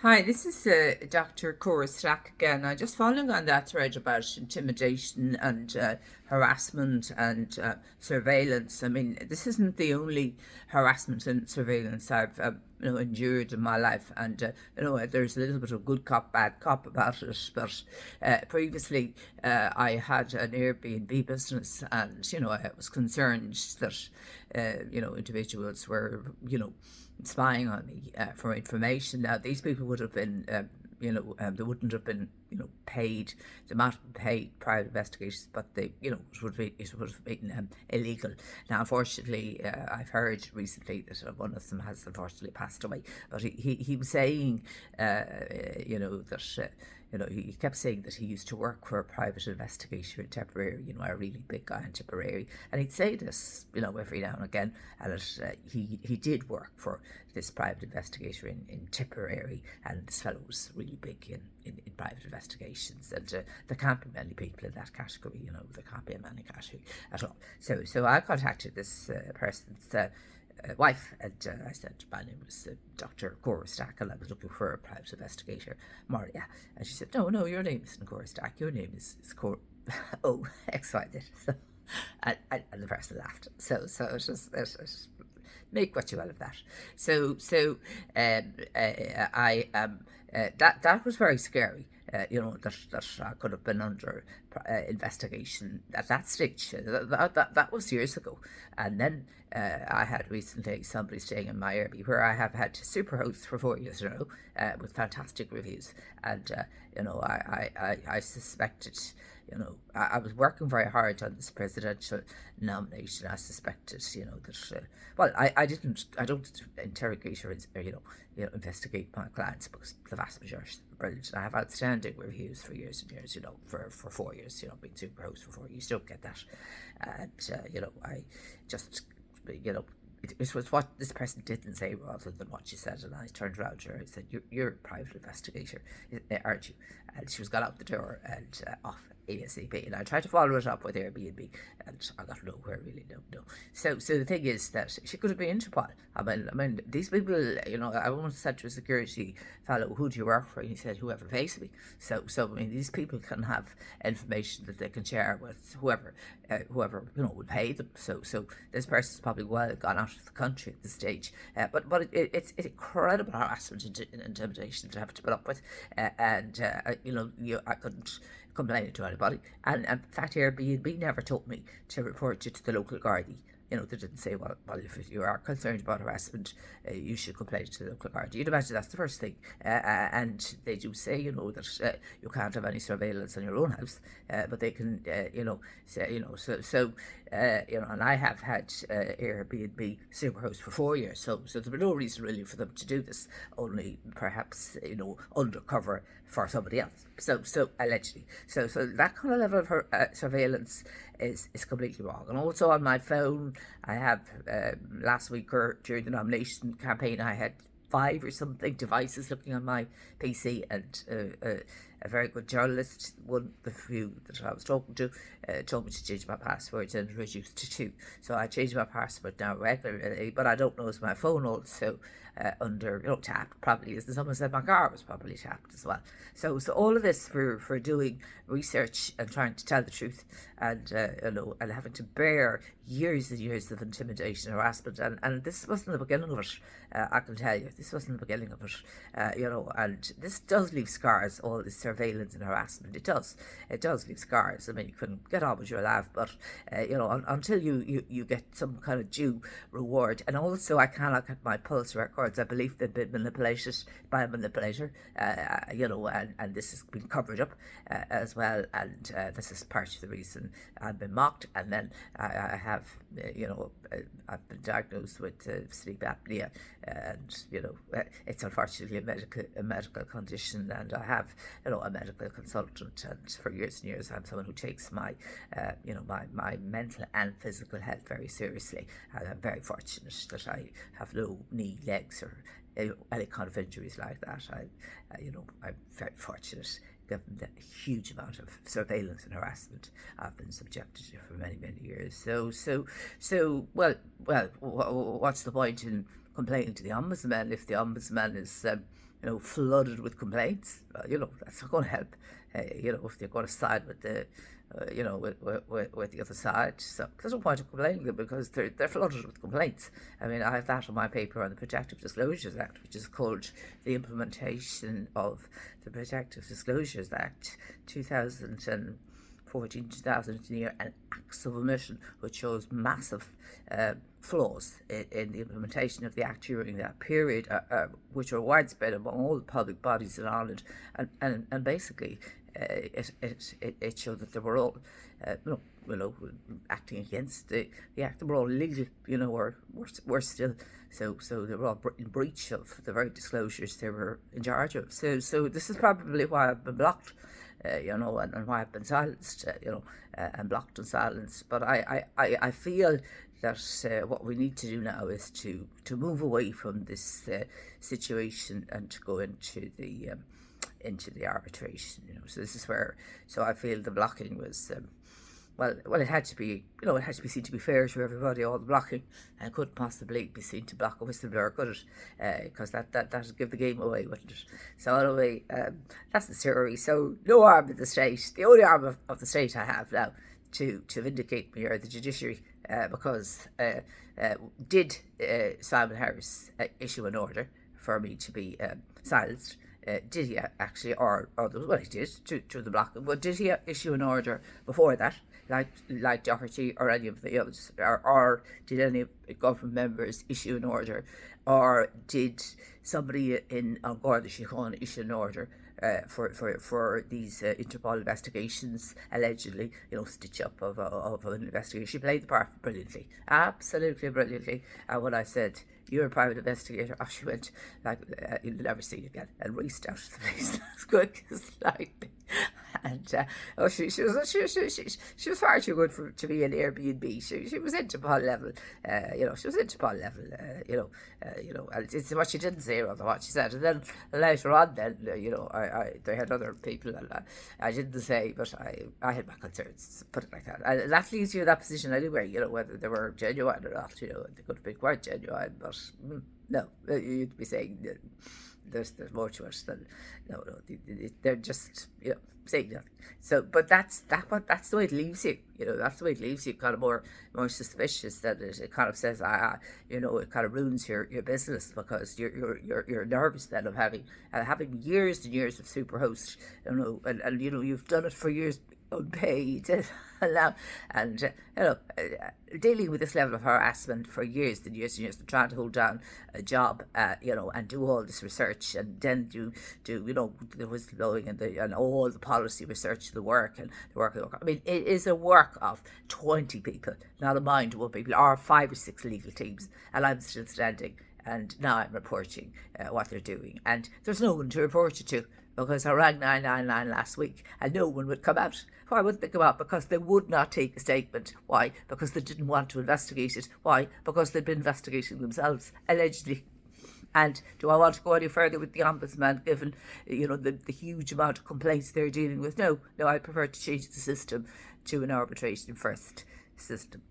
Hi, this is Dr. Cora Stack again. I just following on that thread about intimidation and harassment and surveillance. I mean, this isn't the only harassment and surveillance I've endured in my life, and there's a little bit of good cop, bad cop about it. But previously, I had an Airbnb business, and I was concerned that individuals were spying on me for information. Now, these people would have been, they wouldn't have been, paid. They might have been paid private investigators, but it would have been illegal. Now, unfortunately, I've heard recently that one of them has unfortunately passed away. But he was saying, that. He kept saying that he used to work for a private investigator in Tipperary, a really big guy in Tipperary. And he'd say this, every now and again. And he did work for this private investigator in Tipperary. And this fellow was really big in private investigations. And there can't be many people in that category, there can't be many category at all. So I contacted this person's wife, and I said my name was Dr. Cora Stack, and I was looking for a private investigator, Maria. And she said, no, your name isn't Cora Stack, your name is Cora. Oh, XYZ. So, and the person laughed. So it's just make what you will of that. That was very scary. That I could have been under investigation at that stage. That was years ago. And then I had recently somebody staying in my Airbnb where I have had superhosts for 4 years in a row with fantastic reviews. And, I suspected, I was working very hard on this presidential nomination. I suspected, that, I don't interrogate or investigate my clients because the vast majority are brilliant. I have outstanding reviews for years and years, for 4 years, being super host for 4 years. You don't get that. And, I just, it was what this person didn't say rather than what she said. And I turned around to her and said, you're a private investigator, aren't you? And she was got out the door and off ASAP. And I tried to follow it up with Airbnb, and I got nowhere, really, no. So the thing is that she could have been Interpol. I mean, these people, I once said to a security fellow, who do you work for? And he said, whoever pays me. So I mean, these people can have information that they can share with whoever would pay them. So this person's probably well gone out of the country at this stage. But it's incredible harassment and intimidation to have to put up with. I couldn't complain it to anybody. And in fact, Airbnb never told me to report you to the local Gardaí. They didn't say, well, if you are concerned about harassment, you should complain to the local Gardaí. You'd imagine that's the first thing. And they do say, that you can't have any surveillance on your own house, but they can, say, and I have had Airbnb superhost for 4 years, so there's been no reason really for them to do this, only perhaps, undercover for somebody else. So allegedly. So that kind of level of surveillance is completely wrong. And also on my phone, I have last week or during the nomination campaign, I had 5 or something devices looking on my PC, and a very good journalist, one of the few that I was talking to, told me to change my password and reduce to 2. So I changed my password now regularly, but I don't know is my phone also under tapped. Probably is. Someone said my car was probably tapped as well. So all of this for doing research and trying to tell the truth, and and having to bear years and years of intimidation, harassment, and this wasn't the beginning of it. I can tell you, this wasn't the beginning of it. And this does leave scars. All this surveillance and harassment, it does leave scars. I mean, you can get on with your life, but until you get some kind of due reward. And also, I cannot get my pulse records. I believe they've been manipulated by a manipulator. And this has been covered up as well. And this is part of the reason I've been mocked. And then I have, I've been diagnosed with sleep apnea, and it's unfortunately a medical condition. And I have, a medical consultant, and for years and years, I'm someone who takes my, my mental and physical health very seriously. And I'm very fortunate that I have no knee, legs, or any kind of injuries like that. I'm very fortunate given the huge amount of surveillance and harassment I've been subjected to for many, many years. Well, what's the point in complaining to the ombudsman if the ombudsman is flooded with complaints, that's not going to help. If they're going to side with the, with the other side. So there's no point of complaining them because they're flooded with complaints. I mean, I have that on my paper on the Protective Disclosures Act, which is called the implementation of the Protective Disclosures Act 2014 2000, and acts of omission, which shows massive flaws in the implementation of the Act during that period, which are widespread among all the public bodies in Ireland, and basically it showed that they were all acting against the Act. They were all illegal, or were still. So they were all in breach of the very disclosures they were in charge of. So this is probably why I've been blocked, and why I've been silenced, and blocked and silenced. But I feel that what we need to do now is to move away from this situation and to go into the arbitration. So this is where. So I feel the blocking was. Well, it had to be, it had to be seen to be fair to everybody. All the blocking, and couldn't possibly be seen to block a whistleblower, could it? Because that would give the game away, wouldn't it? So anyway, that's the story. So no arm of the state. The only arm of the state I have now to vindicate me are the judiciary, because did Simon Harris issue an order for me to be silenced? Did he actually, or he did to the blocking, but did he issue an order before that, like Doherty or any of the others, or did any government members issue an order, or did somebody in Garda Síochána issue an order for these Interpol investigations, allegedly, stitch up of an investigation? She played the part brilliantly, absolutely brilliantly. And when I said, "You're a private investigator," off she went, you'll never see it again, and raced out of the place as quick as lightning. And she was far too good to be an Airbnb. She was Interpol level, she was Interpol level, and it's what she didn't say rather what she said. And then later on, then they had other people that I didn't say, but I had my concerns, put it like that. And that leaves you in that position anyway, whether they were genuine or not. They could have been quite genuine, but no, you'd be saying there's more to it than they're just saying nothing. So, but that's the way it leaves you. That's the way it leaves you, kind of more suspicious. That it kind of says, it kind of ruins your business, because you're nervous then of having years and years of superhost, and you've done it for years unpaid, and dealing with this level of harassment for years and years and years, and trying to hold down a job, and do all this research, and then do the whistleblowing and all the policy research, the work. I mean, it is a work of 20 people, not a mind one people, or 5 or 6 legal teams, and I'm still standing. And now I'm reporting what they're doing, and there's no one to report it to, because I rang 999 last week and no one would come out. Why wouldn't they come out? Because they would not take a statement. Why? Because they didn't want to investigate it. Why? Because they'd been investigating themselves, allegedly. And do I want to go any further with the Ombudsman, given the huge amount of complaints they're dealing with? No, I prefer to change the system to an arbitration first system.